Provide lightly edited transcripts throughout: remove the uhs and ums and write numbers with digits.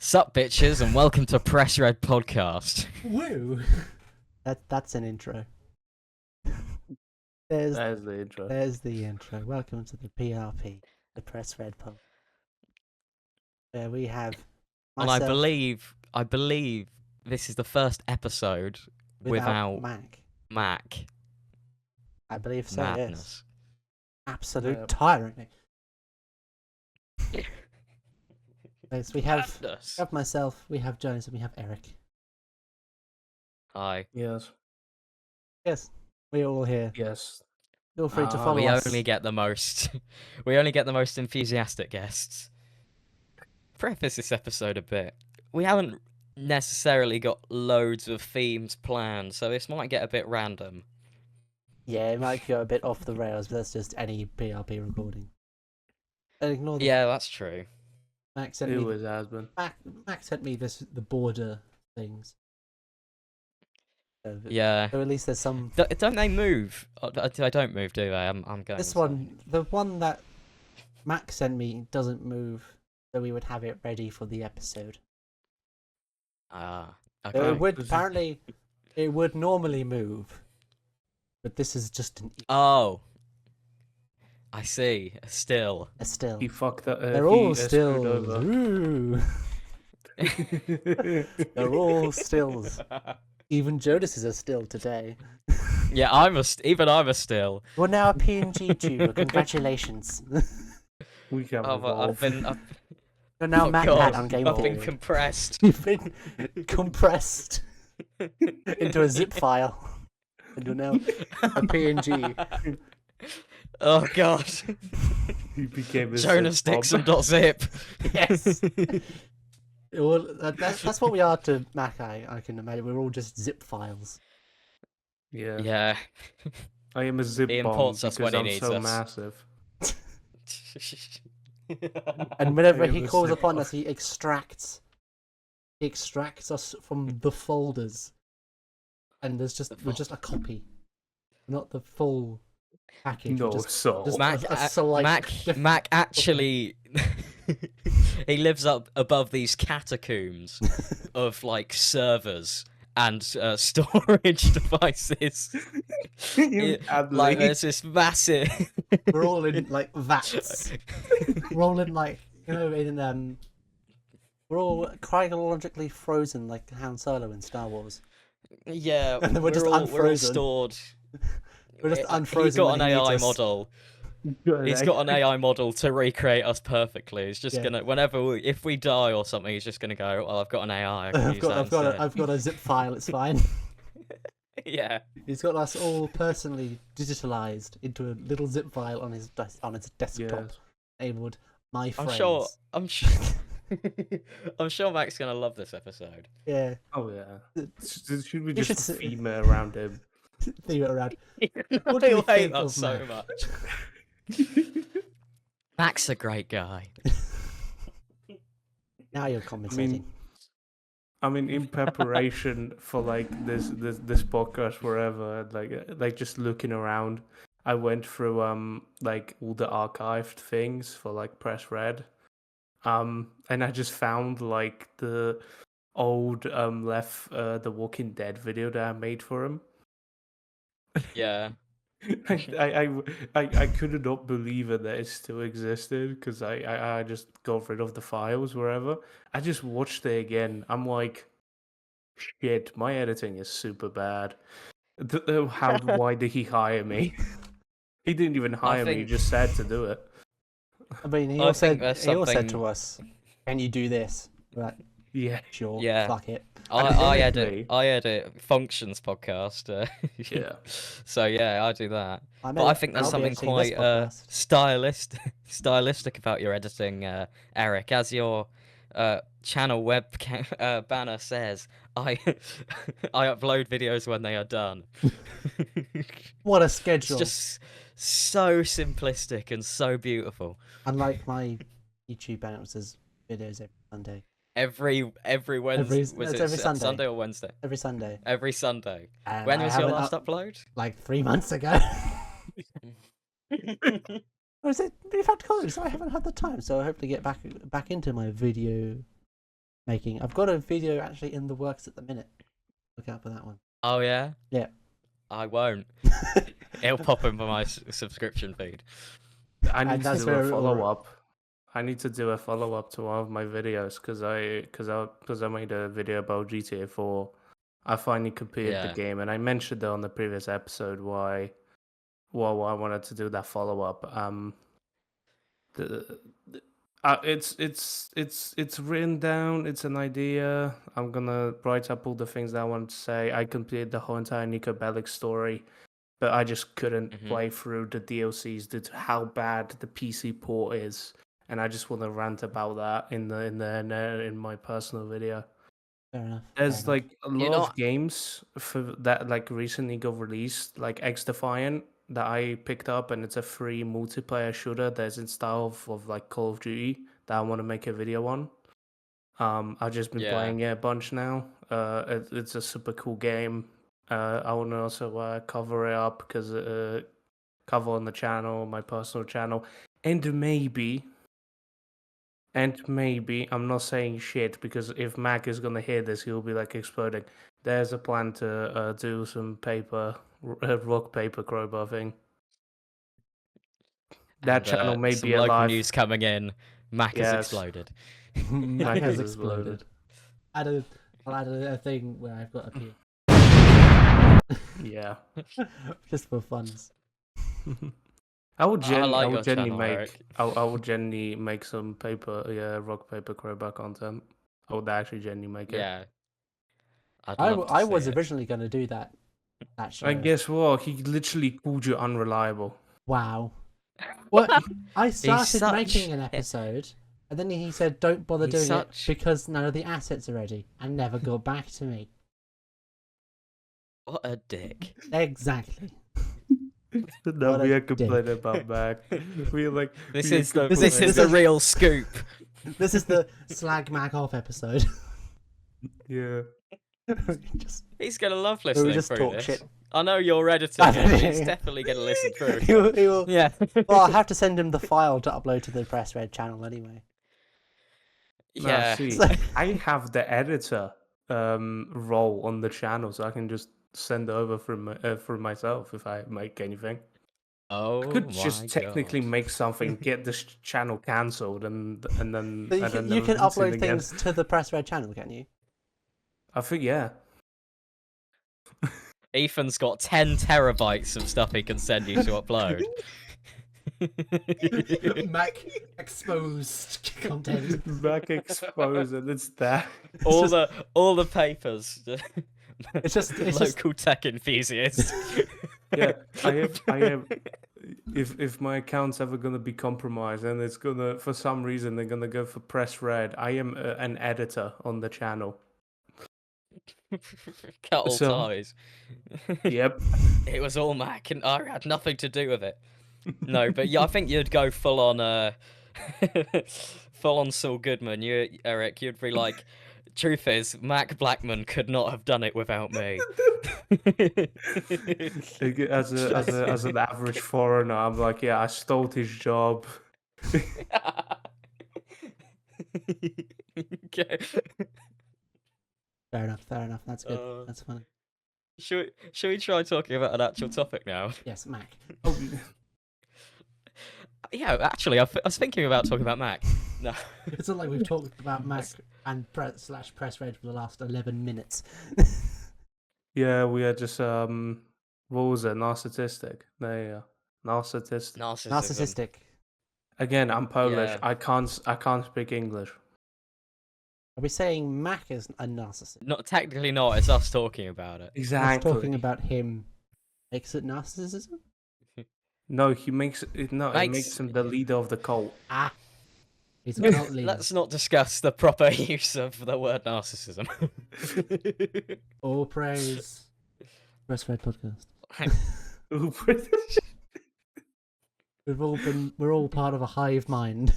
Sup, bitches, and welcome to Press Red Podcast. Woo! That's an intro. There's the intro. there's the intro. Welcome to the PRP, the Press Red Pod. Where we have And myself I believe this is the first episode without Mac. I believe so. Yes. Madness. Absolute tyranny. Yes, we have Madness. myself, we have Jonas, and we have Eryk. Hi. Yes. Yes, we're all here. Yes. Feel free to follow We us. only get the most. We only get the most enthusiastic guests. Preface this episode a bit. We haven't necessarily got loads of themes planned, so this might get a bit random. Yeah, it might go a bit off the rails, but that's just any PRP recording. And ignore the Yeah, that's true. Mac sent It me was husband. Mac sent me the border things. So, Yeah. so at least there's some. Don't they move? I don't move, do they? I'm going. This one, the one that Mac sent me, doesn't move, so we would have it ready for the episode. Ah. So Okay. it would apparently, it would normally move, but this is just an Oh. I see. Still. a still. He fucked that. They're all stills. Ooh. They're all stills. Even Jonas is a still today. Yeah, even I'm a still. We're now a PNG duo. Congratulations. We can I've evolve. You're now oh Mac God, Hat on Game I've Boy. been compressed. You've been compressed into a zip file. And you're now a PNG. Oh God. He became a Jonas zip Dixon bomb. .zip. Yes. Well, that's what we are to Mac. I can imagine. We're all just zip files. Yeah. Yeah. I am a zip He bomb imports us because when he I'm needs so us. massive. And whenever I am he a calls zip upon bomb. us, he extracts us from the folders. And we're just a copy, not the full package. No We're just soul. Mac, a select Mac actually, he lives up above these catacombs of like servers and storage devices. Like there's this massive. We're all in like vats. We're all in like we're all chronologically frozen like Han Solo in Star Wars. Yeah, And then we're just we're all unfrozen. stored. We're just He's unfrozen. got an when he needs AI us. model. He's got an AI model to recreate us perfectly. He's just Yeah. gonna, if we die or something, he's just gonna go, well, I've got an AI. I can use that instead." I've got a zip file. It's fine. Yeah. He's got us all personally digitalized into a little zip file on his desktop, Yes. enabled my friends. I'm sure. I'm sure Mac's gonna love this episode. Yeah, Oh yeah. Should we You just should theme it around him? leave it around. I What do you hate think that of so Mac? much. Mac's a great guy. Now you're commentating. I mean, in preparation for like this podcast, wherever, like just looking around, I went through like all the archived things for like Press Red, and I just found like the old The Walking Dead video that I made for him. Yeah. I could not believe it that it still existed because I just got rid of the files wherever. I just watched it again. I'm like, shit, my editing is super bad. Why did he hire me? He didn't even hire me. He think- just said to do it. I mean, he I all think said there's to something- us, "Can you do this?" We're like, Yeah, sure, Yeah. fuck it. I Ironically- edit Functions podcast. yeah. So yeah, I do that. I But I think there's I'll be something editing this quite podcast. stylistic about your editing, Eryk. As your channel banner says, I I upload videos when they are done. What a It's schedule! just so simplistic and so beautiful. Unlike my YouTube banner, it says videos every Sunday. Every Wednesday. it's Was it every Sunday. Sunday or Wednesday? Every Sunday. Every Sunday. And When I was your haven't last upload? Like 3 months ago. Or is it? We've had college, so I haven't had the time. So I hope to get back into my video making. I've got a video actually in the works at the minute. Look out for that one. Oh yeah. Yeah. I won't. It'll pop in my subscription feed. I need And to that's do a where- follow up. I need to do a follow up to one of my videos because I made a video about GTA 4. I finally completed Yeah. the game, and I mentioned on the previous episode why I wanted to do that follow up. The, it's written down. It's an idea. I'm gonna write up all the things that I want to say. I completed the whole entire Nico Bellic story, but I just couldn't Mhm. play through the DLCs due to how bad the PC port is, and I just want to rant about that in my personal video. Fair enough. There's like a You're lot of not- games for that like recently got released, like X Defiant that I picked up, and it's a free multiplayer shooter that's in style of like Call of Duty that I want to make a video on. I've just been Yeah. playing it a bunch now. It's a super cool game. I want to also cover it up because cover on the channel, my personal channel, and maybe. And maybe, I'm not saying shit because if Mac is gonna hear this, he'll be like exploding. There's a plan to do some rock paper crowbar thing. That And, channel may some be local alive. news coming in. Mac has Yes. exploded. Mac has has exploded. I'll add a thing where I've got a P. Yeah. Just for funs. I would I like I your would generally channel, make Eryk. I would generally make some rock paper crowbar content. I would actually generally make it. Yeah. I'd I, love to I see was it. originally going to do that show. And guess what? He literally called you unreliable. Wow. Well, I started such- making an episode, and then he said, "Don't bother He's doing such- it because none of the assets are ready," and never got back to me. What a dick. Exactly. No, What we a are complaining about Mac. We're like, This we are is the complaining- the real scoop. This is the slag Mac off episode. Yeah. Just, He's gonna love where we listening just through talk this. shit. I know you're editing it. He's definitely gonna listen through. he will. Yeah. Well, I'll have to send him the file to upload to the Press Red channel anyway. Yeah. See, So- I have the editor role on the channel, so I can just send it over for myself if I make anything. Oh, I could my just technically God. make something, get this channel cancelled, and then But you and can, then you can never see it upload again. things to the Press Red channel, can you? I think yeah. Ethan's got 10 terabytes of stuff he can send you to upload. Mac exposed content. Back exposed, and it's that. all the papers. It's just Local tech enthusiast. Yeah, I have. If my account's ever gonna be compromised and it's gonna, for some reason, they're gonna go for press red, I am an editor on the channel. Cut all So- ties. Yep. It was all Mac, and I had nothing to do with it. No, but yeah, I think you'd go full on, full on Saul Goodman. You, Eryk, you'd be like, truth is, Mac Blackman could not have done it without me. As an average foreigner, I'm like, yeah, I stole his job. Okay. Fair enough. That's good. Uh, That's funny. Should we try talking about an actual topic now? Yes, Mac. Oh, Yeah, actually, I was thinking about talking about Mac. No. It's not like we've talked about Mac and press red for the last 11 minutes. yeah, we are just what was it? Narcissistic. There you go. Narcissistic. Narcissistic. Again, I'm Polish. Yeah. I can't speak English. Are we saying Mac is a narcissist? Not technically not. It's us talking about it. Exactly. Us talking about him makes it narcissism? No, he makes it. No, it Makes- makes him the leader of the cult. Ah. He's a cult leader. Let's not discuss the proper use of the word narcissism. All praise. Press Red Podcast. Ooh, British. We're all part of a hive mind.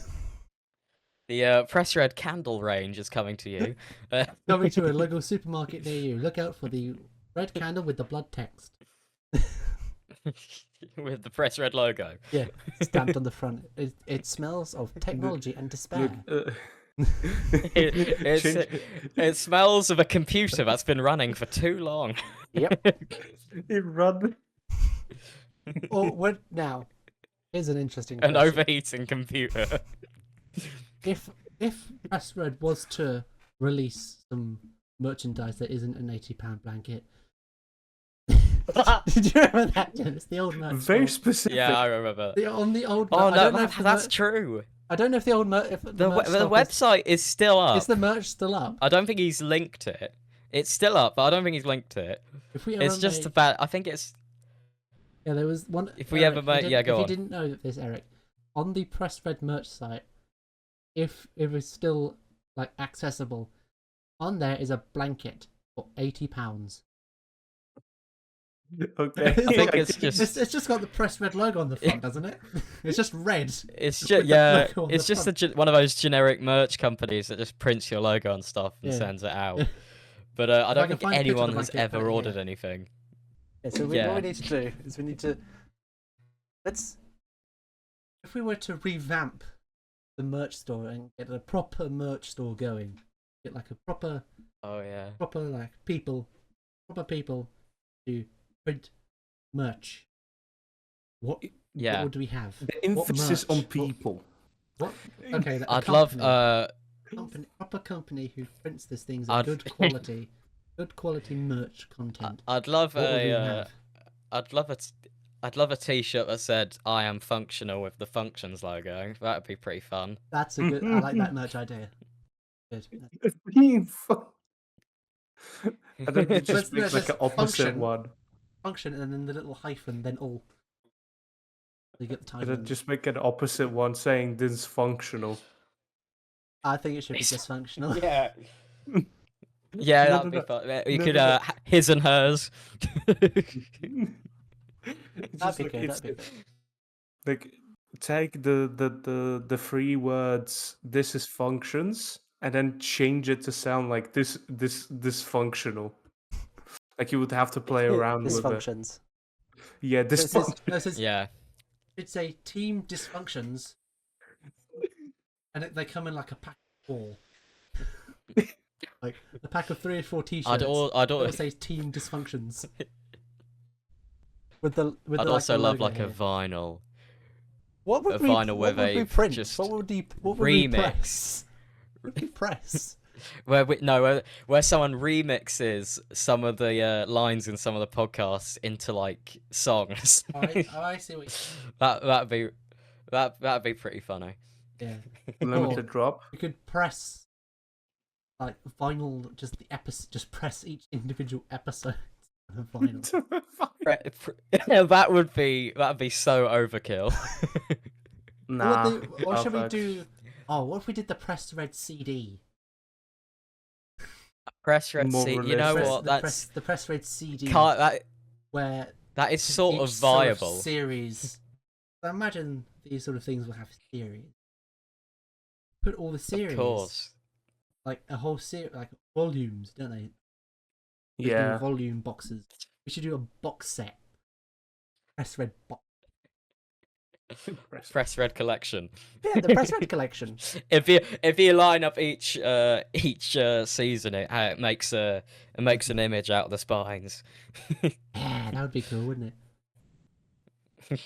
The Press Red candle range is coming to you. Coming to a local supermarket near you. Look out for the red candle with the blood text. With the Press Red logo. Yeah, stamped on the front. It smells of technology and despair. Look, It smells of a computer that's been running for too long. Yep. It run. Or what now? Here's an interesting An question. overheating computer. If Press Red was to release some merchandise that isn't an £80 blanket. Did you remember that, Jonas? The old merch Very store. specific. Yeah, I remember. On the old. Oh I no, don't know if the that's true. I don't know if the old if the merch The stock website is still up. is the merch still up? I don't think he's linked it. It's still up, but I don't think he's linked it. If we ever It's just made... about. I think it's. Yeah, there was one. If we ever made, yeah, go If on. you didn't know this, Eryk, on the Press Red merch site, if it was still like accessible, on there is a blanket for £80. Okay. I think it's It's just got the Press Red logo on the front, doesn't it? It's just red. It's with just the yeah. logo on It's the just front. one of those generic merch companies that just prints your logo and stuff and Yeah. sends it out. Yeah. But If I I don't can think find a picture of the anyone has blanket, put ever it ordered here. anything. Yeah, so Yeah. what we need to do is if we were to revamp the merch store and get a proper merch store going, get like a proper Oh yeah. like proper people to print merch. What Yeah. would we have? The emphasis merch? on people. What? Okay, a I'd love proper company who prints these things I'd- at good quality merch content. I'd love What would we a have? I'd love a T-shirt that said "I am functional" with the functions logo. That'd be pretty fun. That's a good. I like that merch idea. Good. Being fun. And then you Let's- just make let's like an just opposite function. one. Function and then the little hyphen, then all. So you get the time. And then just make an opposite one saying dysfunctional. I think it should be dysfunctional. Yeah. Yeah, No, that'd no, be fun. You No, could no, no. his and hers. It's That'd just be like, good. it's That'd be good. like take the three words "this is functions" and then change it to sound like this dysfunctional. Like you would have to play around with it. Dysfunctions. Yeah, This is Yeah. it's a team dysfunctions, and they come in like a pack of 4, like a pack of 3 or 4 t-shirts. I'd It will say team dysfunctions. I'd I'd also love like a vinyl. What would a we, vinyl what with would we a print? just What would we remix. press? What would we press? Where someone remixes some of the lines in some of the podcasts into like songs. I see what you that'd be pretty funny. Yeah. Limited drop. You could press like vinyl, just the episode, just press each individual episode on the vinyl. That'd be so overkill. Nah. Or should we fuck. do? Oh, what if we did the Press Red CD? Press red More C. You know realistic. what? That's the Press Red CD, that where that is sort each of viable. series. I imagine these sort of things will have series. Put all the series, Of course. like a whole series, like volumes, don't they? We should do Yeah. volume boxes. We should do a box set. Press Red box. Press red collection. Yeah, the Press Red collection. If you line up each season, it makes an image out of the spines. Yeah, that would be cool, wouldn't it?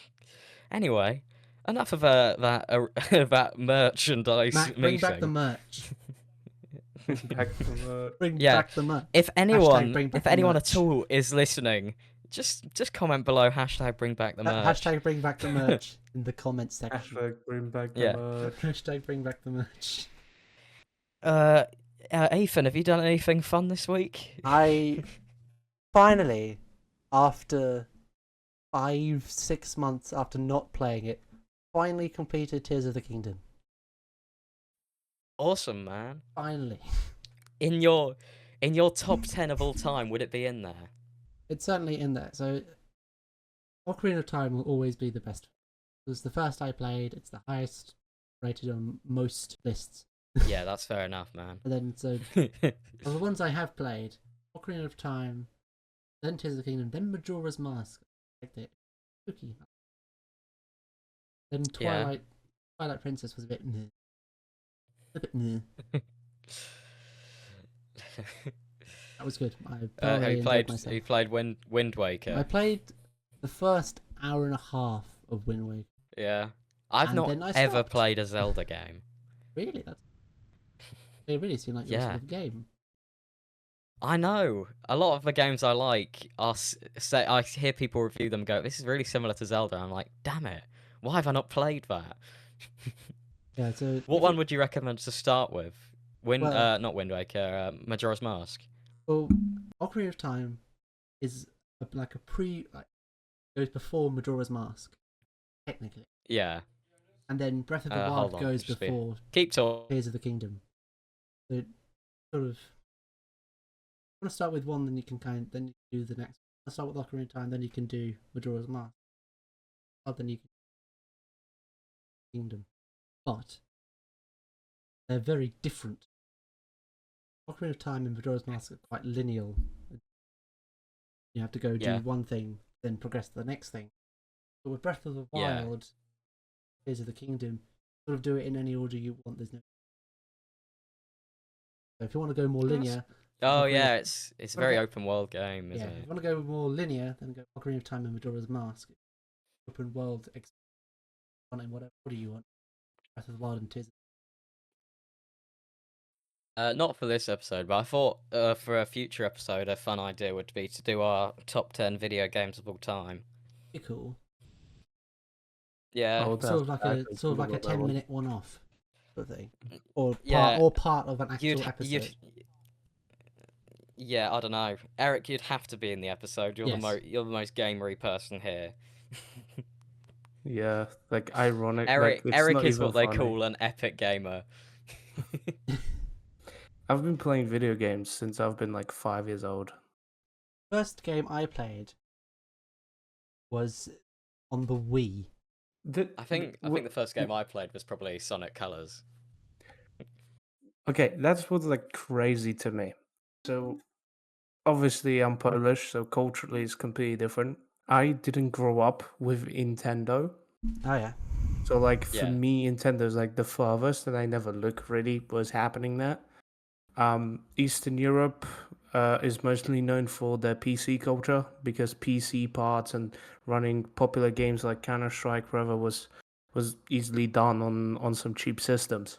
Anyway, enough of that merchandise Mac, bring meeting. back the merch. Back from, Bring Yeah. back the merch. If bring anyone back if the anyone merch. at all is listening, just comment below hashtag bring back the merch. Hashtag bring back the merch in the comments section. Hashtag bring back the Yeah. merch. Hashtag bring back the merch. Ethan, have you done anything fun this week? I finally, after 5-6 months after not playing it, finally completed Tears of the Kingdom. Awesome, man. Finally. In your top 10 of all time, would it be in there? It's certainly in there. So, Ocarina of Time will always be the best. It was the first I played. It's the highest rated on most lists. Yeah, that's fair enough, man. And then, so, of the ones I have played, Ocarina of Time, then Tears of the Kingdom, then Majora's Mask. I liked it. Spooky. Then Yeah. Twilight Princess was a bit meh. A bit meh. That was good. I have thoroughly you enjoyed played? myself. You played Wind Waker? I played the first hour and a half of Wind Waker, Yeah. I've and not then I ever stopped. played a Zelda game. Really, they really seem like your sort Yeah. of game. I know. A lot of the games I like are say I hear people review them and go, "This is really similar to Zelda." I'm like, "Damn it. Why have I not played that?" Yeah. So What if you one would you recommend to start with? well, Not Wind Waker, Majora's Mask. well, Ocarina of Time is like a like goes before Majora's Mask technically, Yeah. and then Breath of the Hold Wild on. goes before Keep talking. Tears of the Kingdom. So sort of want to start with one, then you can then you can do the next. I'll start with Ocarina of Time, then you can do Majora's Mask. Then you can do Kingdom, but they're very different. Ocarina of Time and Majora's Mask are quite lineal. You have to go do Yeah. one thing, then progress to the next thing. But with Breath of the Yeah. Wild, Tears of the Kingdom, sort of do it in any order you want. There's no. So if you want to go more linear, Oh Ocarina yeah, of... it's a very open world game, yeah. isn't If you it? want to go more linear, then go Ocarina of Time and Majora's Mask. Open world, wanting whatever. What do you want? Breath of the Wild and Tears. Not for this episode, but I thought for a future episode, a fun idea would be to do our top 10 video games of all time. Pretty cool. Yeah. Oh, Sort of I can like a about that one. 10-minute one-off sort of thing, or Yeah. part of an You'd, actual episode. you'd, yeah, I don't know. Eryk, you'd have to be in the episode. You're Yes. you're the most gamery person here. Yeah, like ironic. Eryk, Like it's Eryk not is even what they funny. call an epic gamer. I've been playing video games since I've been like 5 years old. First game I played was on the Wii. I think the first game I played was probably Sonic Colors. Okay, that's what's like crazy to me. So obviously I'm Polish, so culturally it's completely different. I didn't grow up with Nintendo. Oh yeah. So like for Yeah. me, Nintendo's like the farthest, and I never look really what's happening there. Eastern Europe is mostly known for their PC culture because PC parts and running popular games like Counter-Strike, whatever, was easily done on some cheap systems.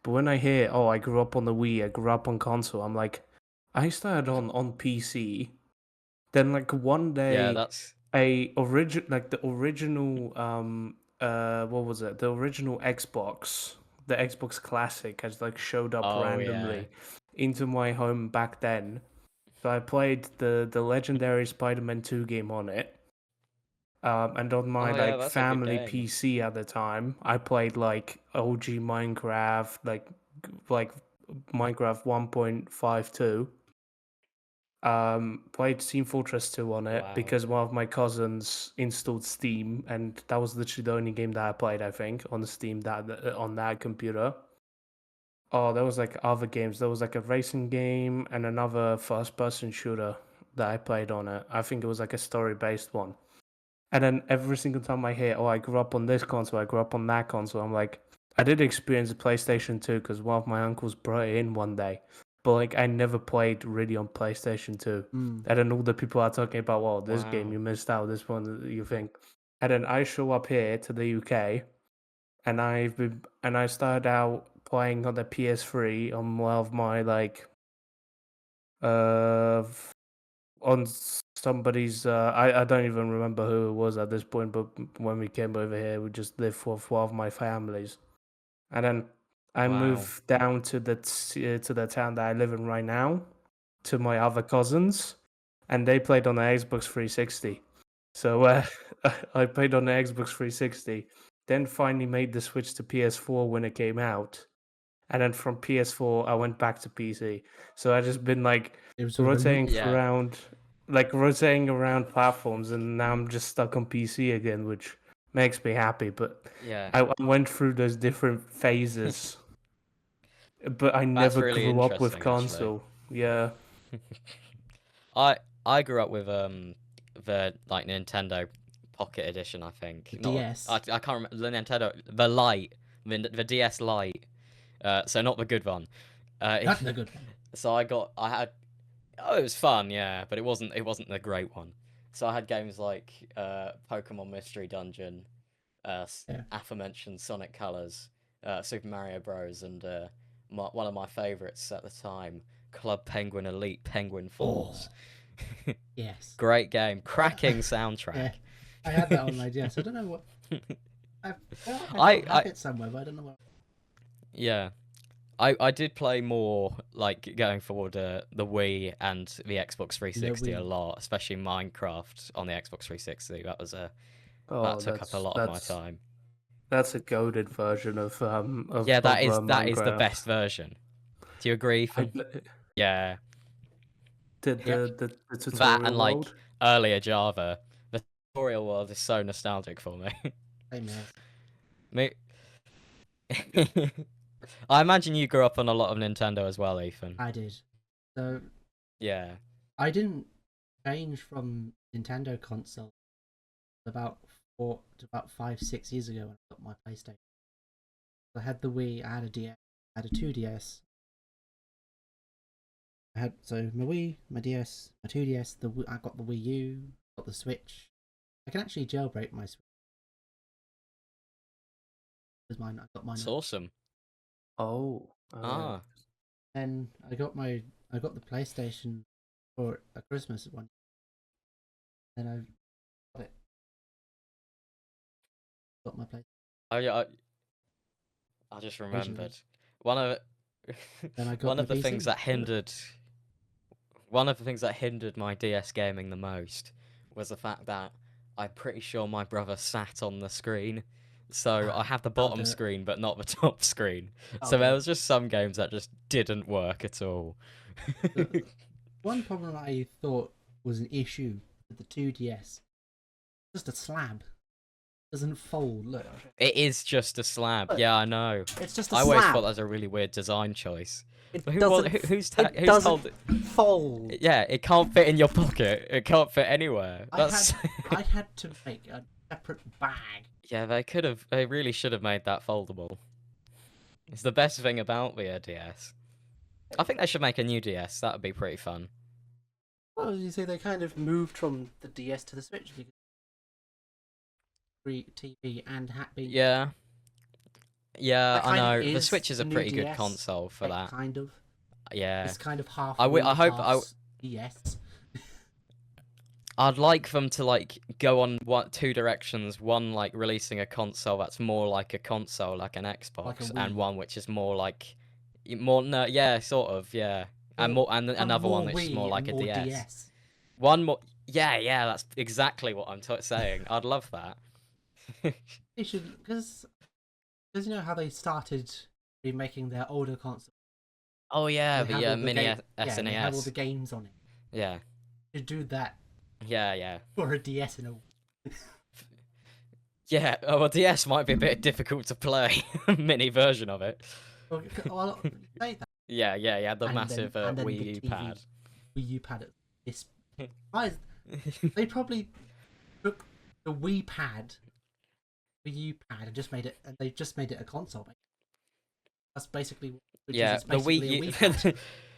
But when I hear, oh, I grew up on the Wii, I grew up on console, I'm like, I started on PC. Then like one Yeah, day, that's the original what was it? The original Xbox, the Xbox Classic has like showed up oh yeah. randomly into my home back then. So I played the legendary Spider-Man 2 game on it. And on my Oh yeah, like that's a good family game. PC at the time, I played like OG Minecraft, like Minecraft 1.52. Played Team Fortress 2 on it Wow. because one of my cousins installed Steam, and that was literally the only game that I played, I think, on the Steam on that computer. Oh, there was like other games. There was like a racing game and another first-person shooter that I played on it. I think it was like a story-based one. And then every single time I hear, oh, I grew up on this console, I grew up on that console, I'm like, I did experience the PlayStation 2 because one of my uncles brought it in one day. But like, I never played really on PlayStation 2. And then all the people are talking about, well, this game Wow. you missed out, this one you think. And then I show up here to the UK, and I started out playing on the PS3 on one of my like, on somebody's I don't even remember who it was at this point, but when we came over here we just lived for one of my families, and then I Wow. moved down to the town that I live in right now to my other cousins, and they played on the Xbox 360. So I played on the Xbox 360, then finally made the switch to PS4 when it came out, and then from PS4 I went back to PC. So I just been like It was sort of a rotating loop. Yeah. rotating around platforms, and now I'm just stuck on PC again, which makes me happy. But Yeah. I went through those different phases, but I never really grew up with interesting, actually. console. Yeah, I grew up with the like Nintendo Pocket Edition, I think. The Not DS. I can't remember the Nintendo the Lite, the DS Lite. So not the good one. That's the good one. So I had. Oh, it was fun, yeah, but it wasn't the great one. So I had games like Pokemon Mystery Dungeon, Yeah. aforementioned Sonic Colors, Super Mario Bros, and one of my favorites at the time, Club Penguin Elite Penguin Force. Yes. Great game, cracking Yeah. soundtrack. I had that on my DS. I don't know what. I feel like I still have it somewhere, but I don't know what. Yeah. I did play more like going forward the Wii and the Xbox 360 a Wii. lot, especially Minecraft on the Xbox 360. That was that Oh, took up a lot of my time. that's a goated version of Yeah, that is the Minecraft. best version. Do you agree, Ethan? Yeah. Did Yeah. the That tutorial and like world? earlier Java. The tutorial world is so nostalgic for me. Same here. Me. I imagine you grew up on a lot of Nintendo as well, Ethan. I did. So Yeah. I didn't change from Nintendo console about 5, 6 years ago when I got my PlayStation. I had the Wii, I had a DS, I had a 2DS. I had my Wii, my DS, my 2DS. I got the Wii U, got the Switch. I can actually jailbreak my Switch. Because mine, I got mine. It's awesome. Oh. Ah. And I got the PlayStation for a Christmas one. And I got it. Got my PlayStation. Oh yeah. I just remembered one of Then I got one my of the PC. things that hindered my DS gaming the most was the fact that I'm pretty sure my brother sat on the screen. So I had the bottom screen but not the top screen. So there was just some games that just didn't work at all. One problem I thought was an issue with the 2DS, just a slab. Doesn't fold. Look. It is just a slab. Look, yeah, I know. it's just a I slab. always thought that was a really weird design choice. It Who's doesn't told it? fold. Yeah, it can't fit in your pocket. It can't fit anywhere. I had to make a separate bag. Yeah, they really should have made that foldable. It's the best thing about the DS. I think they should make a new DS. That would be pretty fun. Well, you see, they kind of moved from the DS to the Switch. TV and happy. Yeah. Yeah, I know. The is Switch is a the pretty new good DS, console for that. Kind of. Yeah. It's kind of half. I hope DS. I'd like them to like go on two directions. One like releasing a console that's more like a console, like an Xbox, Like a and Wii. one which is more like yeah, sort of, yeah. And another one which is more like a DS. One more, yeah, that's exactly what I'm saying. I'd love that. They should, because you know how they started remaking their older console. Oh yeah, the mini SNES. Yeah, they have all the games on it. Yeah. To do that. Yeah. For a DS and a. Yeah, well, DS might be a bit difficult to play. Mini version of it. Well, say that. Yeah. The massive Wii U pad. Wii U pad. This. They probably took the Wii U pad, and just made it. And they just made it a console. That's basically. Yeah, the Wii U.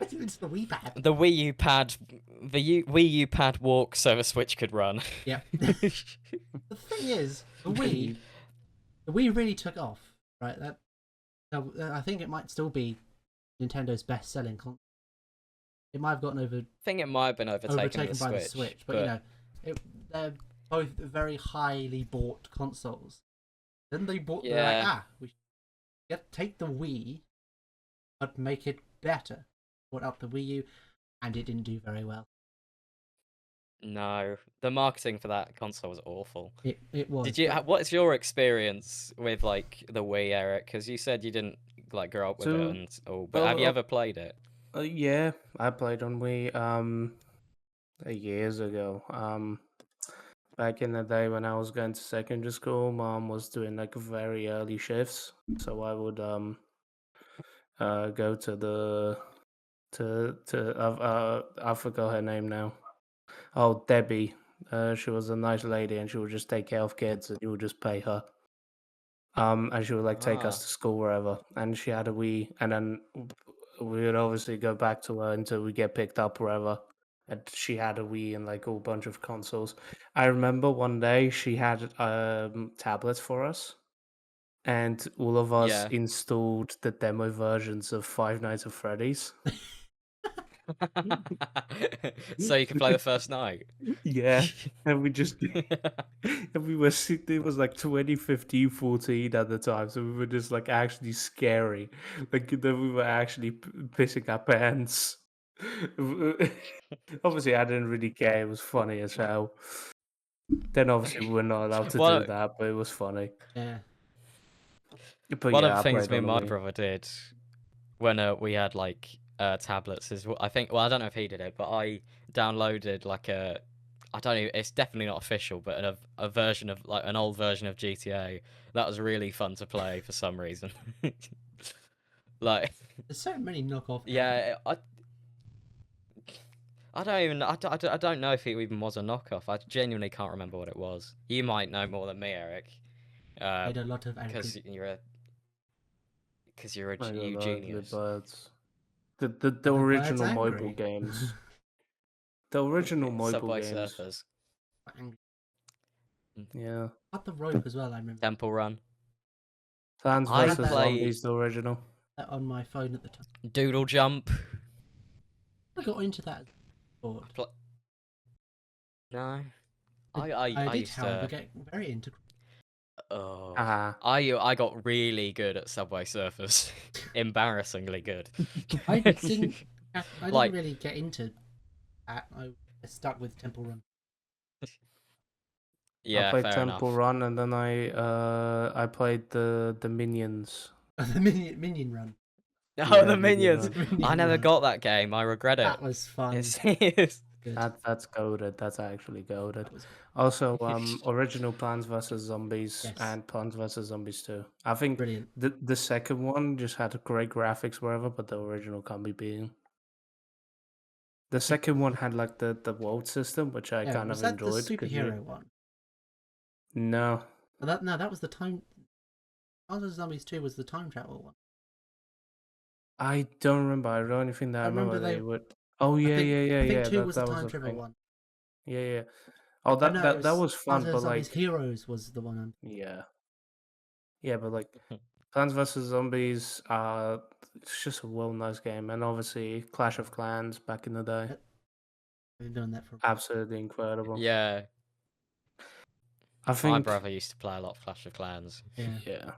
It's the Wii pad. The Wii U pad. Wii U pad walks so the Switch could run. Yeah. The thing is, the Wii really took off, right? I think it might still be Nintendo's best-selling console. It might have gotten over. I think it might have been overtaken by the Switch, but you know, they're both very highly bought consoles. Then they bought. They're like, we take the Wii, but make it better. Brought up the Wii U, and it didn't do very well. No, the marketing for that console was awful. It was. Did you? What's your experience with like the Wii, Eryk? Because you said you didn't like grow up with it and all, but have you ever played it? Yeah, I played on Wii years ago. Back in the day when I was going to secondary school, Mom was doing like very early shifts, so I would go to I forgot her name now. Oh, Debbie. She was a nice lady, and she would just take care of kids, and you would just pay her. And she would like take us Ah, to school wherever, and she had a Wii, and then we would obviously go back to her until we get picked up wherever. And she had a Wii and like a whole bunch of consoles. I remember one day she had tablets for us, and all of us yeah. installed the demo versions of Five Nights at Freddy's. So you can play the first night. Yeah, and we just and we were it was like 2015, 14 at the time, so we were just like actually scary, like then we were actually pissing our pants. Obviously, I didn't really care. It was funny as hell. Then obviously we were not allowed to do Well, that, but it was funny. Yeah. But one of yeah, the I things played me on and the my Wii. brother did when we had like tablets is I think, well, I don't know if he did it, but I downloaded like I don't know, it's definitely not official, but a version of like an old version of GTA that was really fun to play for some reason. Like, There's so many knockoff games. yeah, I don't even I don't know if it even was a knockoff. I genuinely can't remember what it was. You might know more than me, Eric, Played a lot of because Eryk. you're a My you God, the genius. birds. The The bird's original mobile angry. games. The original mobile Subway games. Surfers, Quite angry. Yeah. Had the rope as well. I remember. Temple Run. Plants I had vs that, played Zombies, the original. on my phone at the time. Doodle Jump. I got into that. I Board. pl- no, I I did, used however, to. get very into. Oh, Ah. I got really good at Subway Surfers. Embarrassingly good. I didn't. I didn't Like, really get into that. I stuck with Temple Run. I yeah, played fair Temple enough. Run, and then I played the Minions. The Minion Run. Oh, Yeah, the Minion Minions! Run. I Minion never Run. got that game. I regret it. That was fun. It's Good. That's goaded. That's actually goaded. That was good. Also, original Plants vs Zombies Yes. and Plants vs Zombies 2. I think Brilliant. the second one just had great graphics, wherever, but the original can't be beaten. The second one had like the world system, which I Yeah, kind was of that the enjoyed. superhero one? No, Oh, that was the time. Plants vs Zombies 2 was the time travel one. I don't remember. I the only thing that I I remember remember they. they would. Oh I yeah, think yeah, yeah, I think yeah. 2 was the That was time a travel thing. one. Yeah, yeah. Oh, Oh no, it that was was Plants fun, vs but Zombies like, Heroes was the one. yeah, yeah, but like, Plants vs Zombies. It's just a well nice game, and obviously Clash of Clans back in the day, I've been doing that for. absolutely incredible. yeah. I My think, brother used to play a lot of Clash of Clans. Yeah. yeah.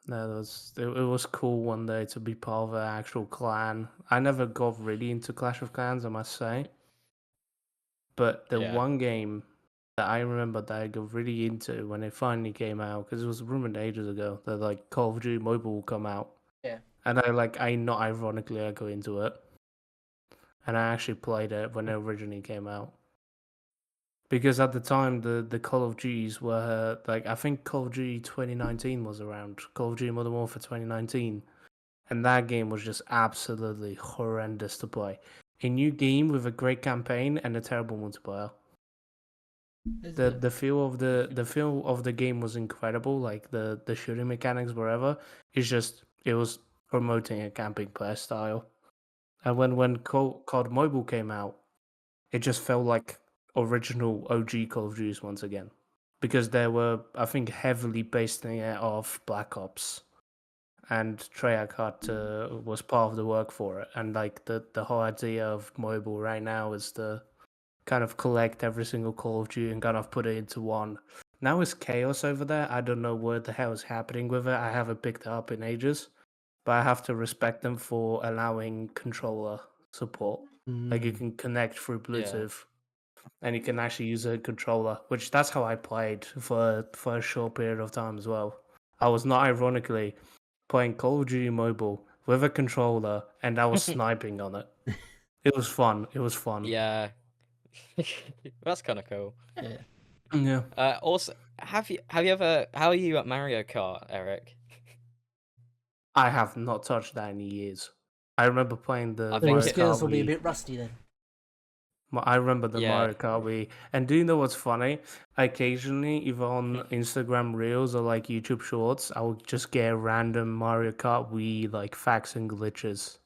No, it was cool one day to be part of an actual clan. I never got really into Clash of Clans, I must say. But the Yeah. one game that I remember that I got really into when it finally came out, because it was rumored ages ago that like Call of Duty Mobile will come out. Yeah. And I not ironically I got into it. And I actually played it when it originally came out. Because at the time the Call of Duties were like, I think Call of Duty 2019 was around. Call of Duty Modern Warfare 2019. And that game was just absolutely horrendous to play. A new game with a great campaign and a terrible multiplayer. The feel of the game was incredible. Like the shooting mechanics, wherever, it's just it was promoting a camping player style. And when COD Mobile came out, it just felt like original OG Call of Duty once again, because they were, I think, heavily basing it off Black Ops, and Treyarch was part of the work for it. And like the whole idea of mobile right now is to kind of collect every single Call of Duty and kind of put it into one. Now it's chaos over there. I don't know what the hell is happening with it. I haven't picked it up in ages, but I have to respect them for allowing controller support. Like you can connect through Yeah. Bluetooth, and you can actually use a controller, which that's how I played for a short period of time as well. I was not ironically playing Call of Duty Mobile with a controller, and I was sniping on it. It was fun. It was fun. Yeah. That's kind of cool. Yeah. Yeah. Also, have you ever? How are you at Mario Kart, Eric? I have not touched that in years. I remember playing I the So your think Mario it. skills Kart will be a Wii. bit rusty then. I remember the Yeah. Mario Kart Wii. And do you know what's funny? Occasionally, either on Instagram Reels or like YouTube Shorts, I will just get random Mario Kart Wii like facts and glitches.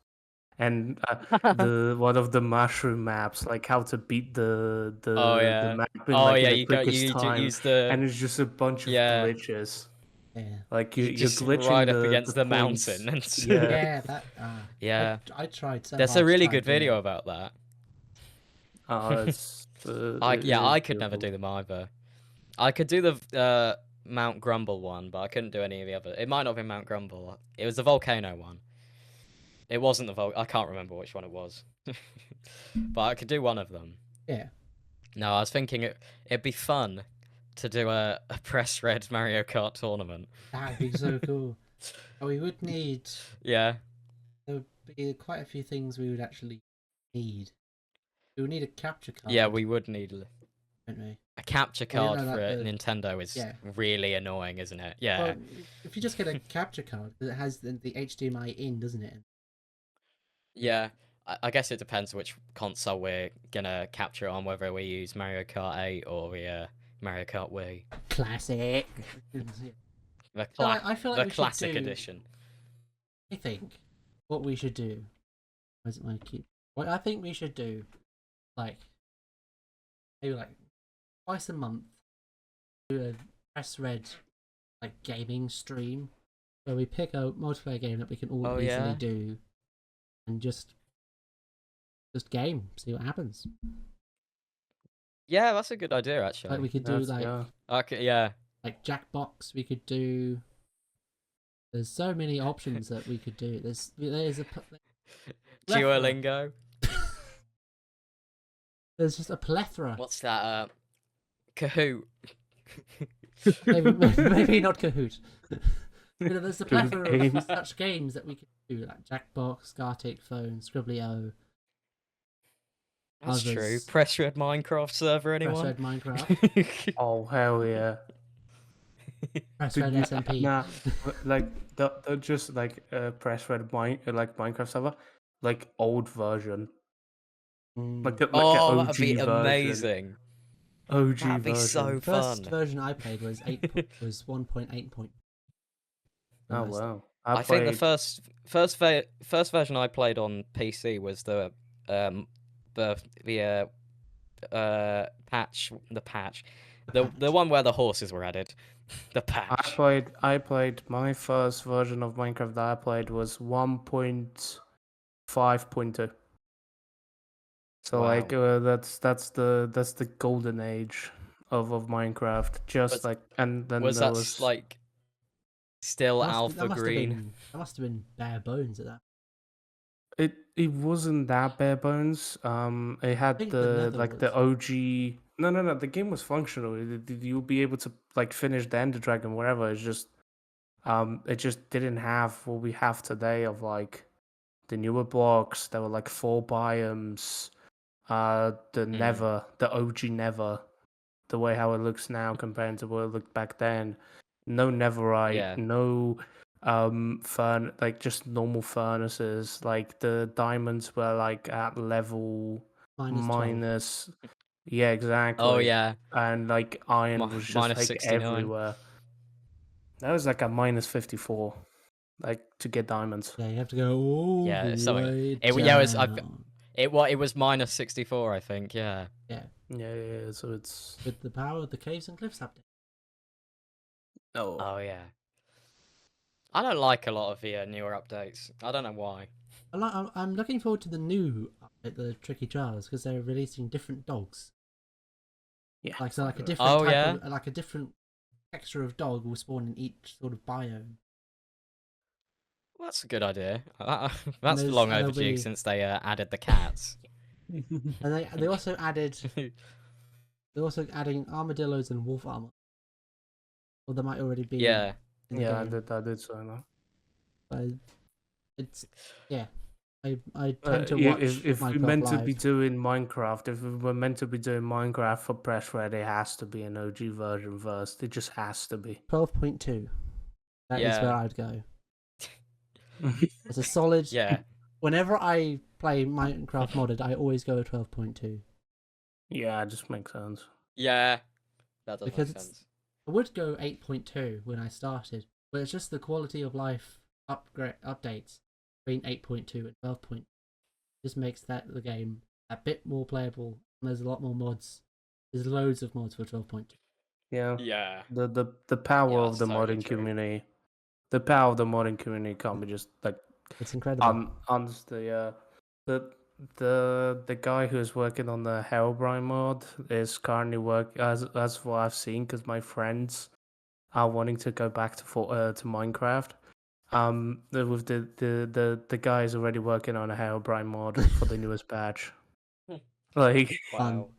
And the one of the mushroom maps, like how to beat Oh the yeah. map in Oh like in yeah. the You go. quickest You time, use the. and it's just a bunch of Yeah. glitches. Yeah. Like You you're just glitching ride up the against the points. mountain and. Yeah. Yeah, that Yeah. I tried so There's a hard to really try good and do video it. about that. It's I it yeah. is I could never beautiful. do them either. I could do the Mount Grumble one, but I couldn't do any of the other. It might not have been Mount Grumble. It was the volcano one. It wasn't the I can't remember which one it was. But I could do one of them. Yeah. No, I was thinking it'd be fun to do a press red Mario Kart tournament. That'd be so cool. We would need Yeah. there would be quite a few things we would actually need. We would need a capture Yeah, card, we would need wouldn't we? a capture Well, you card know, for like Nintendo is yeah. really annoying, isn't it? Yeah. Well, if you just get a capture card, 'cause it has the HDMI in, doesn't it? Yeah. I guess it depends which console we're gonna capture it on, whether we use Mario Kart 8 or Mario Kart Wii. Classic. The, So I feel like the we should classic do. edition. I think what we should do. Where's it my keep? What I think we should do, like maybe like twice a month, do a press red like gaming stream where we pick a multiplayer game that we can all Oh, easily yeah? do, and just game, see what happens. Yeah, that's a good idea, Like actually. we could do like Yeah. Okay, yeah. Jackbox. We could do. There's so many options that we could do. There's a plethora. Duolingo. There's just a plethora. What's that? Kahoot. maybe not Kahoot. You know, there's a Doing plethora of games. such games that we could do, like Jackbox, Gartic Phone, Scribblio, That's true. others. Press red Minecraft server, Press anyone? Red Minecraft, Oh hell yeah! Press Dude, Red SMP. Nah, like the just like press red like Minecraft server, like old version, like like an Oh, that'd OG be version. amazing. OG That'd be so version. First fun. version I played was 1.8. Oh wow! I think the played. first version I played on PC was the patch, the one where the horses were added. The patch. I played my first version of Minecraft that I played was 1.5.2. So Wow. like that's the golden age of Minecraft. Just Was- like and then Was there that was like still That alpha must green? have been bare bones at that. it wasn't that bare bones. It had think the the Nether like the was. OG. No. The game was functional. You'll be able to like finish the Ender Dragon wherever. It just didn't have what we have today of like the newer blocks. There were like 4 biomes. The Nether, the OG Nether, the way how it looks now compared to what it looked back then. No Netherite, Yeah. no like just normal furnaces. Like the diamonds were like at level -12. minus. Yeah, exactly. Oh yeah. And like iron was just minus like 69. everywhere. That was like a minus 54, like to get diamonds. Yeah, you have to go all Yeah, the it's something. way It down. yeah, it was minus 64, I think. Yeah. Yeah. So it's With the power of the caves and cliffs update. Oh yeah. I don't like a lot of the newer updates. I don't know why. I'm looking forward to the new update, the Tricky Trials, because they're releasing different dogs. yeah. Like a different Oh, type yeah? of, like a different texture of dog will spawn in each sort of biome. Well, that's a good idea. That's there's- long and there'll overdue be- since they added the cats. And they also added they're also adding armadillos and wolf armor. Or there might already be. Yeah. in the Yeah, game. I did so that. But it's I tend to watch If we're Minecraft meant to live. be doing Minecraft, if we were meant to be doing Minecraft for Press Red, it has to be an OG version first. It just has to be. 12.2. That is Yeah. where I'd go. It's a solid. Yeah. Whenever I play Minecraft modded, I always go with 12.2. Yeah, it just makes sense. Yeah, that does Because make it's sense. I would go 8.2 when I started, but it's just the quality of life updates between 8.2 and 12.2 just makes the game a bit more playable. And there's a lot more mods. There's loads of mods for 12.2. Yeah. Yeah, The power yeah, of that's the totally modding true. community. The power of the modding community can't be just like It's incredible. honestly, the guy who's working on the Herobrine mod is currently as what I've seen because my friends are wanting to go back to Minecraft. With the guy is already working on a Herobrine mod for the newest patch. Like Wow.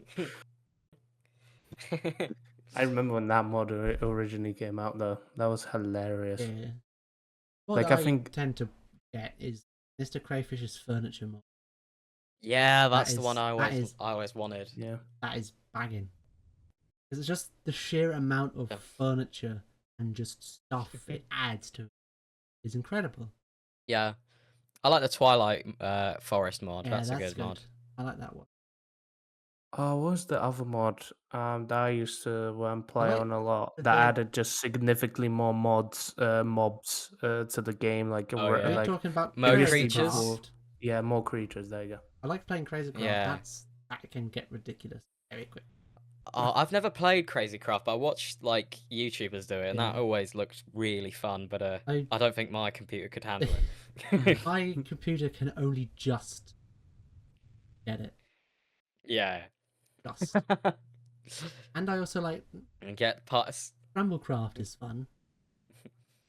I remember when that mod originally came out though. That was hilarious. Yeah. What Like I I think tend to get is Mr. Crayfish's furniture mod. Yeah, That that's the one is I that is always wanted. yeah. that is banging. 'Cause it's just the sheer amount of Yeah. furniture and just stuff it adds to it is incredible. Yeah, I like the Twilight Forest mod. Yeah, That's a that's good mod. I like that one. Oh, what was the other mod that I used to play like on a lot that the- added just significantly more mobs to the game, like Oh yeah, Are you like talking about Mo previously Crazy creatures. before. Craft? Yeah, more creatures. There you go. I like playing Crazy Craft. Yeah. That can get ridiculous very quick. I've never played Crazy Craft, but I watched like YouTubers do it, and that Yeah. always looked really fun. But I I don't think my computer could handle it. my computer can only just get it. Yeah. Just. And I also like And get parts. Scramblecraft is fun.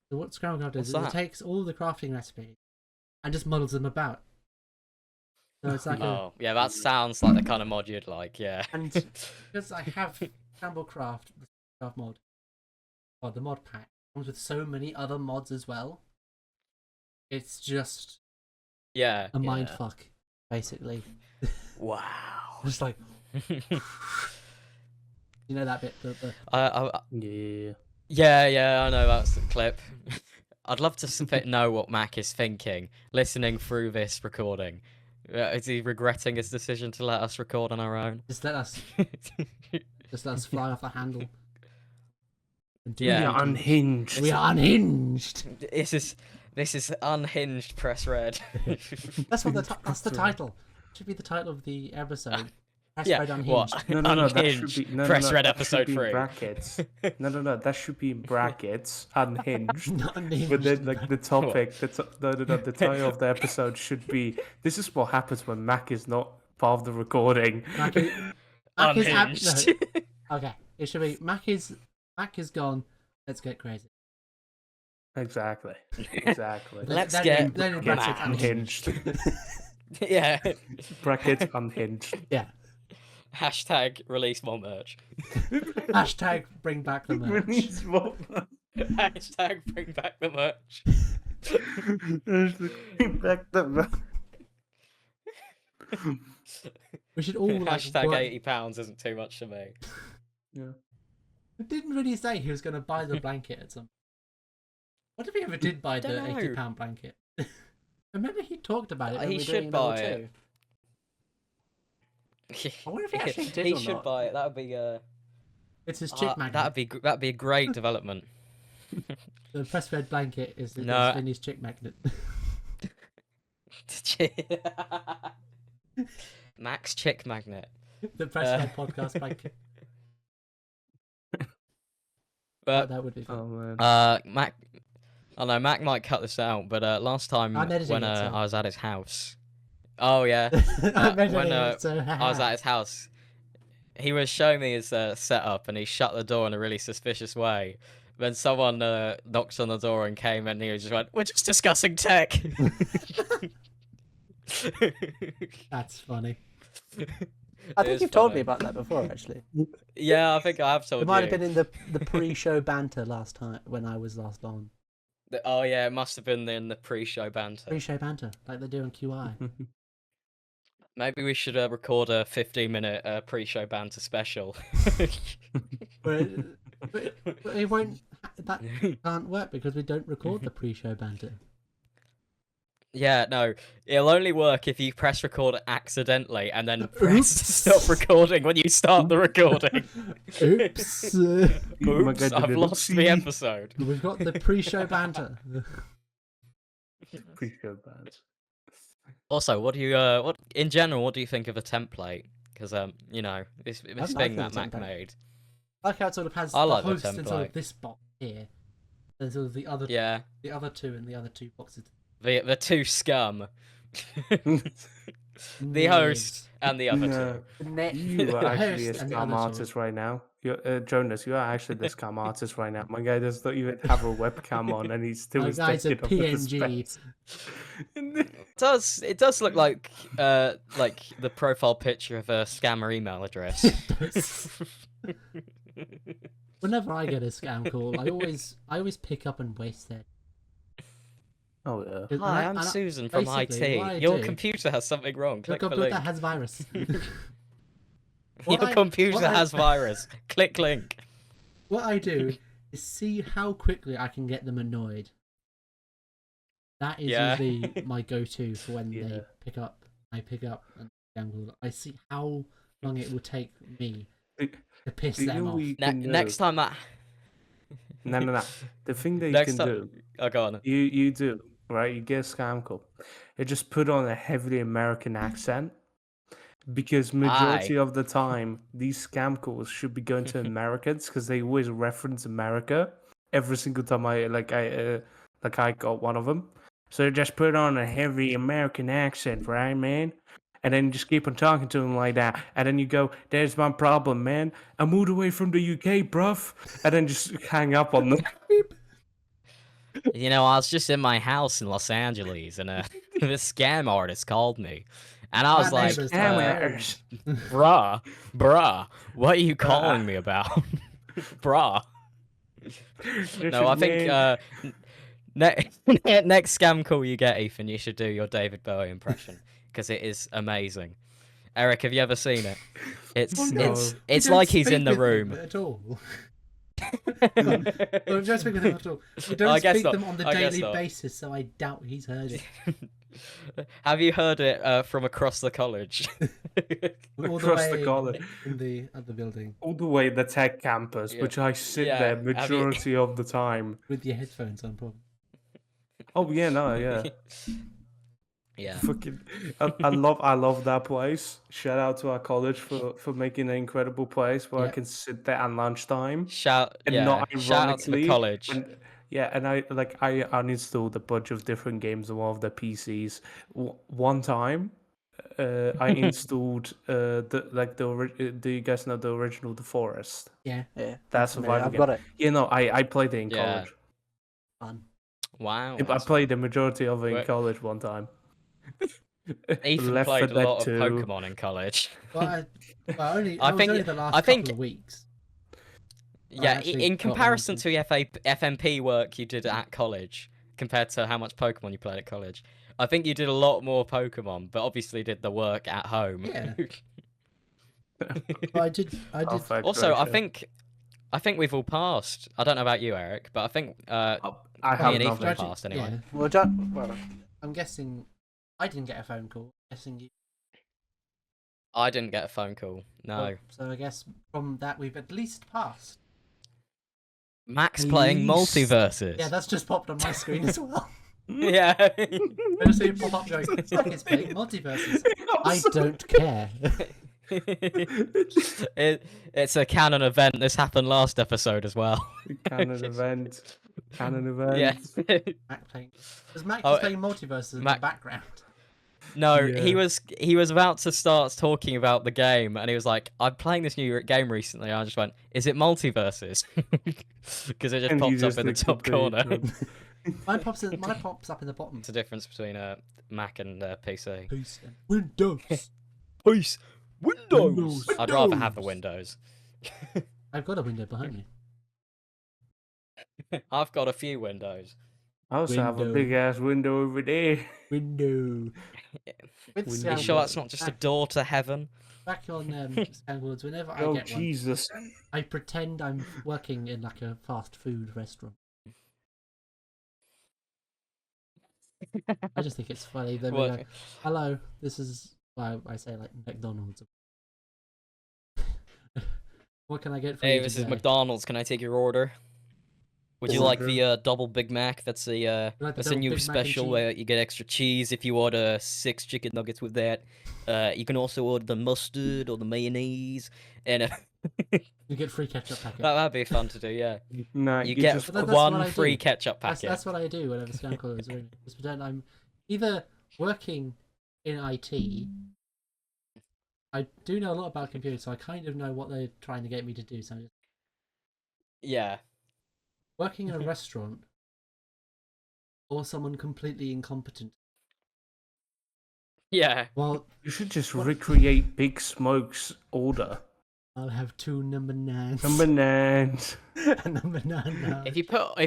So what Scramblecraft What's is it that? takes all the crafting recipes and just muddles them about. So it's like Oh, yeah, that sounds like the kind of mod you'd like. Yeah. And because I have Scramblecraft, the craft mod, or the mod pack, comes with so many other mods as well. It's just Yeah. a mind fuck, basically. Wow. Just like you know that bit, Yeah. Yeah, I know that's the clip. I'd love to know what Mac is thinking, listening through this recording. Is he regretting his decision to let us record on our own? just let us fly off the handle. And do Yeah. We what are do. unhinged. We are unhinged. This is unhinged. Press red. That's what that's the title. Should be the title of the episode. Press Yeah, red what? unhinged. No, that should Unhinged. be Press red that should episode be in 3. brackets. No, that should be in brackets. Unhinged. Not unhinged. But then, like the topic, the title of the episode should be. This is what happens when Mac is not part of the recording. Mac is Unhinged. no. Okay, it should be Mac is gone. Let's get crazy. Exactly. Let's Then- get then in Brackets brackets unhinged. Yeah. Brackets unhinged. Yeah. Hashtag release more merch. Hashtag bring back the merch. Hashtag bring back the merch. Back the We should all like Hashtag work- £80 isn't too much for me. Yeah. He didn't really say he was going to buy the blanket at some. What if he ever did buy the Don't know. £80 blanket? Remember he talked about it. When He we were should doing level buy it. 2. I wonder if he actually did He or should not. buy it. That would be It's his chick magnet. that'd be a great development. The press red blanket is No. Vinny's chick magnet. Max Chick Magnet. The press red podcast blanket. But That would be fun. Oh man. Mac, I know Mac might cut this out, but last time I'm editing when it, so- I was at his house, oh yeah, I'm editing when it, so I was at his house, he was showing me his setup, and he shut the door in a really suspicious way. Then someone knocked on the door and came, and he just went, "We're just discussing tech." That's funny. I It think is you've told funny. me about that before, actually. Yeah, I think I have told It might you. have been in the pre-show banter last time when I was last on. Oh yeah, it must have been in the pre-show banter. Pre-show banter, like they do on QI. Maybe we should record a 15-minute pre-show banter special. but it won't. That can't work because we don't record the pre-show banter. Yeah, no, it'll only work if you press record accidentally and then press Oops. stop recording when you start the recording. Oops. Oh my Oops, God, I've the lost the oopsie. episode. We've got the pre-show banter. Pre-show bands. Also, what do you what in general, what do you think of a template? Because you know, this I'm thing liking that the Mac template. made. I like how it sort of has I the like the host and sort template. of this box here. There's sort of the other Yeah, two and the other two boxes. the two scum. The host Names. and the other No, two. you are The actually a host and the scam other two. artist right now. Jonas, you are actually the scam artist right now. My guy does not even have a webcam on, and he's still My is guy's a taking up with the PNG. space. It does look like the profile picture of a scammer email address. Whenever I get a scam call, I always pick up and waste it. Oh yeah. And Hi, I- I'm and I- Susan from basically, what I IT. Your do- computer has something wrong. Your Click the computer link. has virus. Your computer has virus. Click link. What I do is see how quickly I can get them annoyed. That is Yeah. usually my go-to for when Yeah. they pick up. I pick up and scam call. I see how long it will take me Do to piss you know them what off. you can do? Next time that. No. The thing that you Next can time. do, Oh, go on. you do, right? You get a scam call. You just put on a heavily American accent. Because majority of the time, these scam calls should be going to Americans because they always reference America every single time I got one of them. So just put on a heavy American accent, right, man? And then just keep on talking to them like that. And then you go, "There's my problem, man. I moved away from the UK, bruv." And then just hang up on them. You know, I was just in my house in Los Angeles, and this scam artist called me, and I was My like, neighbours Scam are artist. bruh, what are you calling me about, bruh? No, I think next scam call you get, Ethan, you should do your David Bowie impression because it is amazing. Eryk, have you ever seen it? It's Oh, no. it's We don't like he's in speak the with room. them at all. Well, we don't speak with him at all. We don't I guess speak not. them on the I guess daily not. basis, so I doubt he's heard it. Have you heard it from across the college? All Across the the way college. in the other building All the way the tech campus, Yeah. which I sit Yeah, there have you- majority of the time. with your headphones on, probably. Oh yeah, no, yeah. Yeah. Fucking, I love that place. Shout out to our college for making an incredible place where I Yeah. can sit there at lunchtime Shout and yeah. not Shout out to the ironically. college. And I uninstalled a bunch of different games on one of the PCs. One time, I installed do you guys know the original The Forest? Yeah. Yeah, That's I'm familiar, survival I've game. got it. You know, I played it in Yeah. college. Fun. Wow. I that's- played the majority of it in Wait. college one time. Ethan Left played a 4 lot of Dead 2. Pokemon in college. Well, I I was think- only the last I think- couple of weeks. Yeah, actually in got around comparison to- to the FMP work you did at college, compared to how much Pokemon you played at college, I think you did a lot more Pokemon, but obviously did the work at home. Yeah. But I did. Also, I think we've all passed. I don't know about you, Eryk, but I think I me have and Ethan nothing. have passed anyway. Yeah. Well, I'm guessing I didn't get a phone call. I'm guessing you. I didn't get a phone call. No. So I guess from that we've at least passed. Max playing Least. multiverses. Yeah, that's just popped on my screen as well. Yeah. I just see it pop up going, Zach is playing multiverses. I don't care. It's a canon event. This happened last episode as well. Canon event. Canon event. Yeah. Mac playing. Because Mac Oh, is playing multiverses in Mac- the background. No, Yeah. he was about to start talking about the game, and he was like, "I'm playing this new game recently." I just went, "Is it multiverses?" Because it just And he pops up just in the looked top at the corner. intro. Mine pops up in the bottom. It's the difference between Mac and PC. Peace and Windows. Peace. Windows. I'd rather have the Windows. I've got a window behind me. I've got a few Windows. I also have a Window. big ass window over there. Window. With Window. Are you Scandals, sure that's not just a door to heaven? back on Scandals, whenever I Oh get one, Jesus! I pretend I'm working in like a fast food restaurant. I just think it's funny. They'll be What? like, "Hello, this is." Well, I say like McDonald's. What can I get for Hey, you this is today? McDonald's. Can I take your order? Would you like the double Big Mac? That's a You like the that's a double new Big Mac and special cheese? where you get extra cheese if you order 6 chicken nuggets with that. You can also order the mustard or the mayonnaise, and You get free ketchup packet. that'd be fun to do. Yeah, No, you you get just But that's what one I free do. ketchup packet. That's what I do whenever scam callers ring. Just pretend I'm either working in IT. I do know a lot about computers, so I kind of know what they're trying to get me to do. So I'm just Yeah, working in a restaurant or someone completely incompetent. yeah. Well, you should just What? recreate Big Smoke's order. I'll have 2 number 9s. Number 9. number 9 now. If you put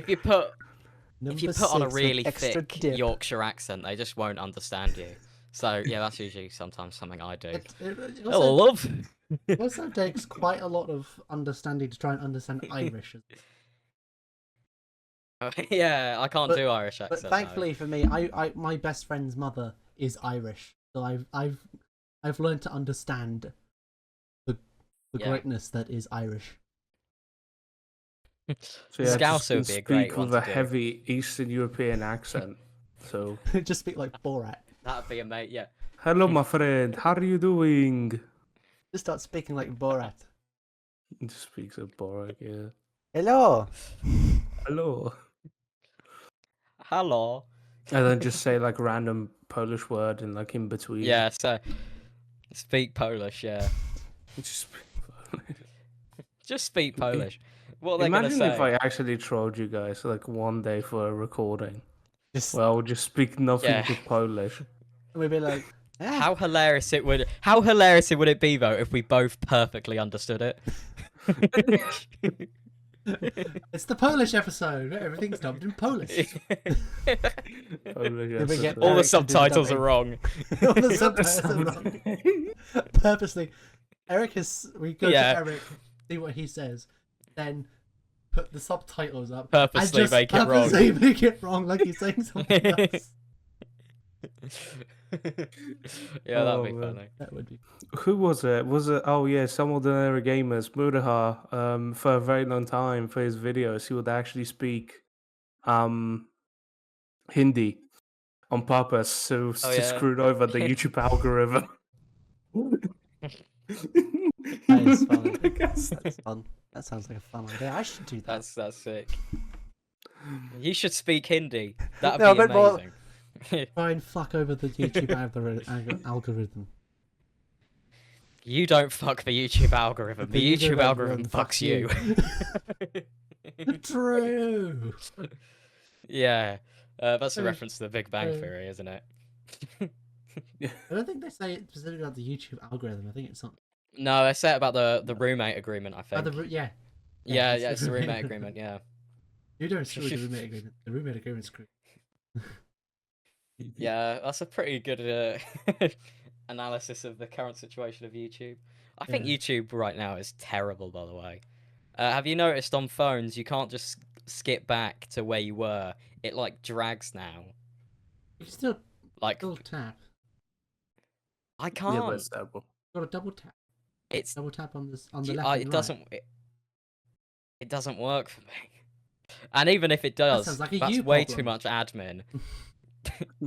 Number on a 6 with really extra thick dip. Yorkshire accent, they just won't understand you. So yeah, that's usually sometimes something I do. It Hello, also, love. it also takes quite a lot of understanding to try and understand Irish. Yeah, I can't But- do Irish But accent. thankfully for me, I my best friend's mother is Irish, so I've learned to understand the Yeah. greatness that is Irish. So yeah, Scouser would just be a great speak one with a to do. heavy Eastern European accent. So, Just speak like Borat. That'd be amazing. Yeah. hello, my friend. How are you doing? Just start speaking like Borat. He just speaks of Borak, yeah. Hello. Hello. Hello. And then just say like random Polish word and like in between. Yeah. So speak Polish. Yeah. Just Just speak Polish. What are they imagine gonna if say? I actually trolled you guys like one day for a recording. Just Well, I would just speak nothing Yeah. but Polish. we'd be like, "Ah, How hilarious it would! How hilarious it would it be though if we both perfectly understood it? it's the Polish episode. Where everything's dubbed in Polish." Polish Did we get episode. All Eryk the to do subtitles are dubbing? wrong. All the subtitles are wrong. Purposely, Eryk is. We go Yeah. to Eryk, see what he says, then put the subtitles up. Purposely and just make it wrong. purposely make it wrong, like he's saying something else. Yeah, that'd Oh, be man. funny. That would be. Who was it? Was it? Oh yeah, some ordinary gamers. Murdaha. For a very long time for his videos, he would actually speak, Hindi on purpose, so Oh, to yeah. screw over the YouTube algorithm. That is funny. That's fun. That sounds like a fun idea. I should do that. That's sick. You should speak Hindi. That'd No, be a bit more- amazing. Try and fuck over the YouTube algorithm. You don't fuck the YouTube algorithm. The The YouTube YouTube algorithm algorithm fucks fucks you. True. Yeah, that's a True. reference to the Big Bang True. Theory, isn't it? I don't think they say it specifically about the YouTube algorithm. I think it's something. No, they say it about the roommate agreement. I Oh, think. yeah. Yeah, it's it's the roommate agreement. Yeah. You don't screw the roommate agreement. The roommate agreement's screwed. Yeah, that's a pretty good analysis of the current situation of YouTube. I think Yeah. YouTube right now is terrible, by the way. Have you noticed on phones you can't just skip back to where you were? It like drags now. You can still Like tap. I Yeah, can't. but it's terrible. Got to double tap. It's Double tap on this on the y- left. I- and it right. doesn't. It doesn't work for me. And even if it does, sounds like a that's you way problem. too much admin.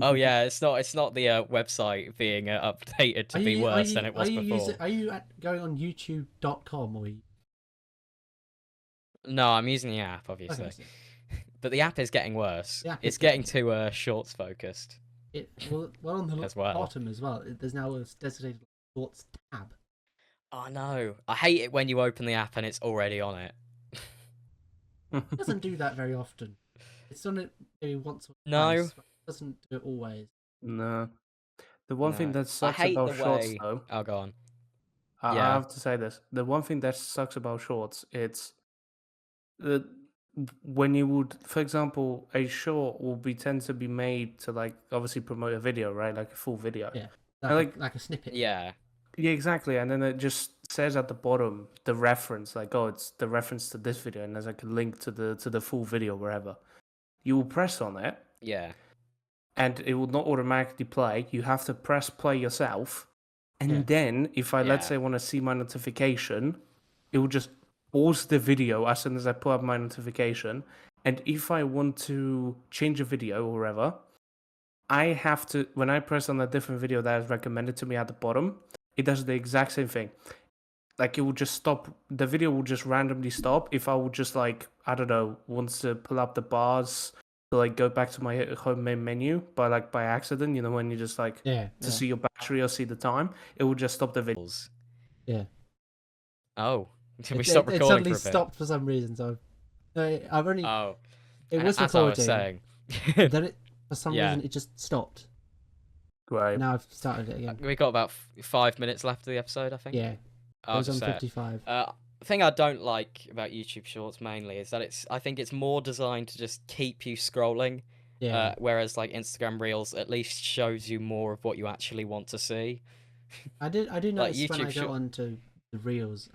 Oh yeah, it's not the website being updated to be worse than it was before. Are you going on YouTube.com or? No, I'm using the app, obviously. Okay, so But the app is getting worse. The app It's is getting getting- too shorts focused. well on the As well. bottom as well. There's now a designated shorts tab. Oh no, I hate it when you open the app and it's already on it. It doesn't do that very often. It's done it maybe once or No. twice. But it doesn't do it always. No. The one thing No. that I sucks hate about the shorts, way. though, Oh, go on. I Yeah. have to say this. The one thing that sucks about shorts, it's the when you would, for example, a short will be tend to be made to like obviously promote a video, right? Like a full video. Yeah. like- Like a snippet. Yeah. Yeah, exactly. And then it just says at the bottom the reference, like, oh, it's the reference to this video, and there's like a link to the full video wherever. You will press on it, Yeah. and it will not automatically play. You have to press play yourself, and Yeah. then if I let's Yeah. say want to see my notification, it will just pause the video as soon as I pull up my notification. And if I want to change a video or whatever, I have to, when I press on a different video that is recommended to me at the bottom, it does the exact same thing. Like it will just stop, the video will just randomly stop if I would just like, I don't know, wants to pull up the bars to like go back to my home main menu by accident, you know, when you just like Yeah. to see your battery or see the time, it will just stop the video. Yeah. Oh, did we It, stop it recording suddenly for a bit? stopped for some reason. So I've only. Oh, It was as I was recording. saying. Then it, for some Yeah. reason, it just stopped. Right. Now I've started it again. We got about 5 minutes left of the episode, I think. Yeah. It I'll was on just say it. 55. The thing I don't like about YouTube Shorts mainly is that I think it's more designed to just keep you scrolling, Yeah. whereas like Instagram Reels at least shows you more of what you actually want to see. I do like notice when I YouTube go short- onto the reels,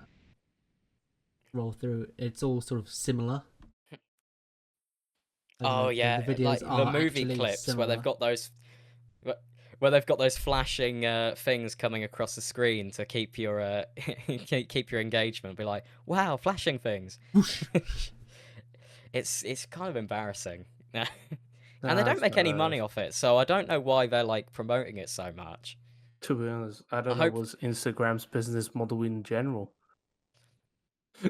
roll through, it's all sort of similar. As Oh in, yeah, the videos like the are movie actually clips similar. where they've got those, where they've got those flashing things coming across the screen to keep your keep your engagement. Be like, wow, flashing things. It's kind of embarrassing. And they don't make any money off it, so I don't know why they're like promoting it so much. To be honest, I don't know hope- what's Instagram's business model in general.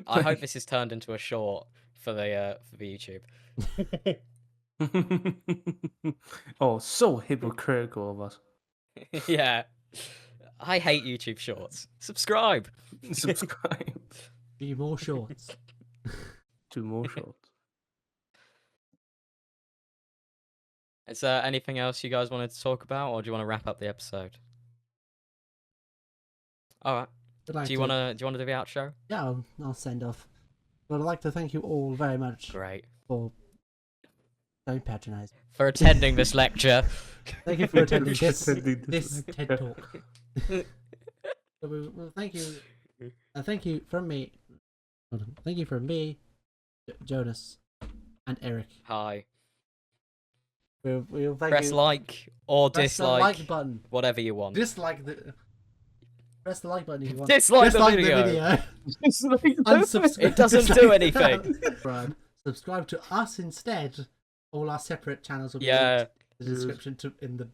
I hope this is turned into a short for the YouTube. Oh, so hypocritical of us. Yeah, I hate YouTube Shorts. Subscribe. Subscribe Be more shorts. to more shorts. Is there anything else you guys wanted to talk about, or do you want to wrap up the episode? All right. I'd like Do you to- wanna do the outro? Yeah, I'll send off. But I'd like to thank you all very much Great. for don't patronize. For attending this lecture. Thank you for attending this Attending this this TED lecture. talk. So well, thank you. Thank you from me. Hold on. Thank you from me, Jonas, and Eryk. Hi. We'll thank Press you. like or Press the dislike, like button. whatever you want. Dislike the. Press the like button if you want. Dislike the Dislike video. Unsubscribe. It doesn't do anything. Subscribe to us instead. All our separate channels will be Yeah. linked in the description in the